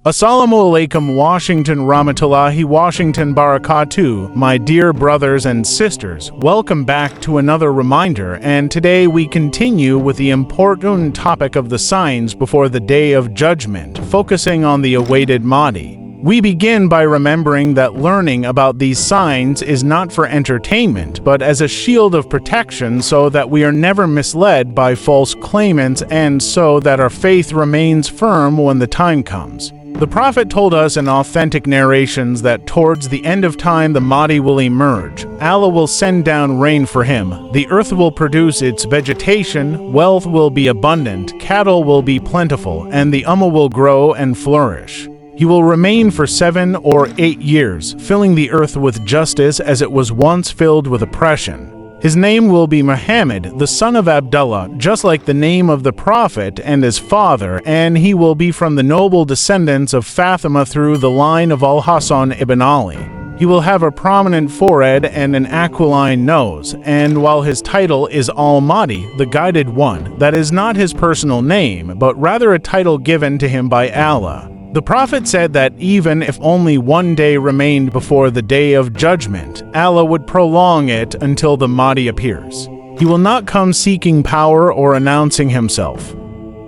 Assalamu alaikum Washington Rahmatullahi Washington Barakatuh, my dear brothers and sisters. Welcome back to another reminder, and today we continue with the important topic of the signs before the Day of Judgment, focusing on the awaited Mahdi. We begin by remembering that learning about these signs is not for entertainment, but as a shield of protection so that we are never misled by false claimants and so that our faith remains firm when the time comes. The Prophet told us in authentic narrations that towards the end of time the Mahdi will emerge. Allah will send down rain for him. The earth will produce its vegetation, wealth will be abundant, cattle will be plentiful, and the Ummah will grow and flourish. He will remain for 7 or 8 years, filling the earth with justice as it was once filled with oppression. His name will be Muhammad, the son of Abdullah, just like the name of the Prophet and his father, and he will be from the noble descendants of Fatima through the line of Al-Hasan ibn Ali. He will have a prominent forehead and an aquiline nose, and while his title is Al-Mahdi, the Guided One, that is not his personal name, but rather a title given to him by Allah. The Prophet said that even if only one day remained before the Day of Judgment, Allah would prolong it until the Mahdi appears. He will not come seeking power or announcing himself.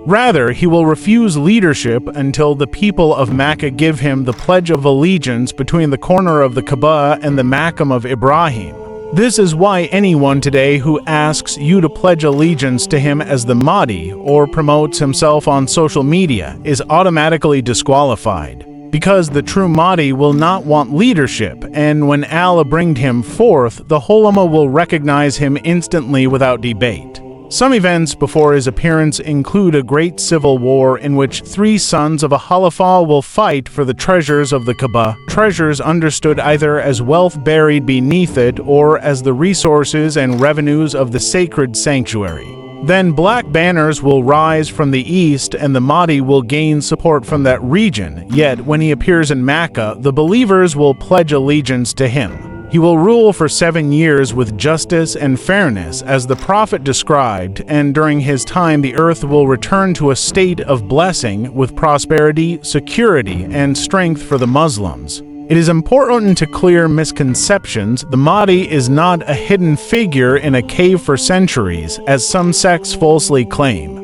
Rather, he will refuse leadership until the people of Mecca give him the pledge of allegiance between the corner of the Kaaba and the Maqam of Ibrahim. This is why anyone today who asks you to pledge allegiance to him as the Mahdi or promotes himself on social media is automatically disqualified. Because the true Mahdi will not want leadership, and when Allah brings him forth, the whole Ummah will recognize him instantly without debate. Some events before his appearance include a great civil war in which 3 sons of a Khalifa will fight for the treasures of the Kaaba, treasures understood either as wealth buried beneath it or as the resources and revenues of the sacred sanctuary. Then black banners will rise from the east and the Mahdi will gain support from that region, yet when he appears in Mecca, the believers will pledge allegiance to him. He will rule for 7 years with justice and fairness, as the Prophet described, and during his time the earth will return to a state of blessing with prosperity, security, and strength for the Muslims. It is important to clear misconceptions. The Mahdi is not a hidden figure in a cave for centuries, as some sects falsely claim.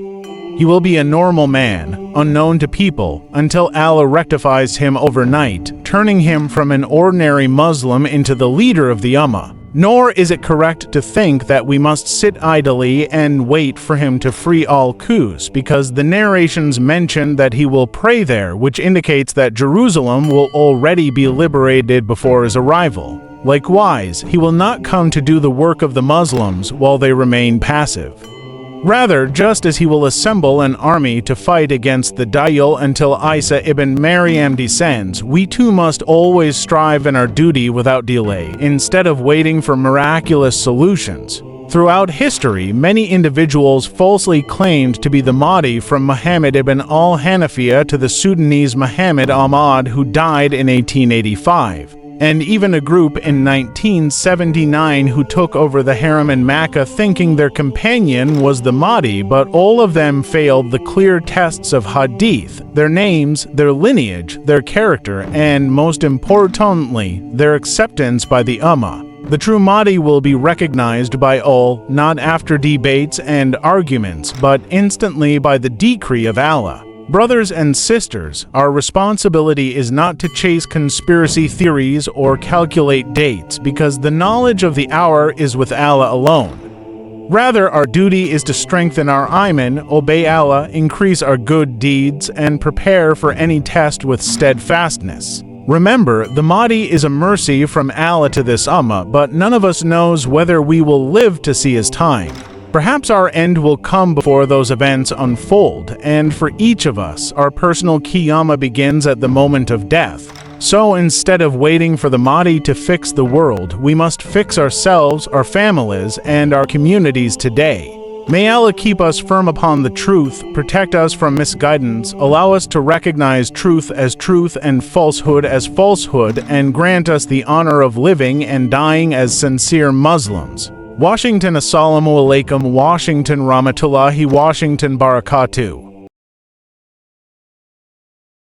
He will be a normal man, unknown to people, until Allah rectifies him overnight, turning him from an ordinary Muslim into the leader of the Ummah. Nor is it correct to think that we must sit idly and wait for him to free Al-Quds, because the narrations mention that he will pray there, which indicates that Jerusalem will already be liberated before his arrival. Likewise, he will not come to do the work of the Muslims while they remain passive. Rather, just as he will assemble an army to fight against the Dajjal until Isa ibn Maryam descends, we too must always strive in our duty without delay, instead of waiting for miraculous solutions. Throughout history, many individuals falsely claimed to be the Mahdi, from Muhammad ibn al-Hanafiya to the Sudanese Muhammad Ahmad, who died in 1885. And even a group in 1979 who took over the harem in Mecca thinking their companion was the Mahdi, but all of them failed the clear tests of Hadith, their names, their lineage, their character, and most importantly, their acceptance by the Ummah. The true Mahdi will be recognized by all, not after debates and arguments, but instantly by the decree of Allah. Brothers and sisters, our responsibility is not to chase conspiracy theories or calculate dates, because the knowledge of the hour is with Allah alone. Rather, our duty is to strengthen our iman, obey Allah, increase our good deeds, and prepare for any test with steadfastness. Remember, the Mahdi is a mercy from Allah to this Ummah, but none of us knows whether we will live to see his time. Perhaps our end will come before those events unfold, and for each of us, our personal Qiyamah begins at the moment of death. So instead of waiting for the Mahdi to fix the world, we must fix ourselves, our families, and our communities today. May Allah keep us firm upon the truth, protect us from misguidance, allow us to recognize truth as truth and falsehood as falsehood, and grant us the honor of living and dying as sincere Muslims. Washington, Assalamu alaikum Washington Rahmatullahi Washington Barakatuh.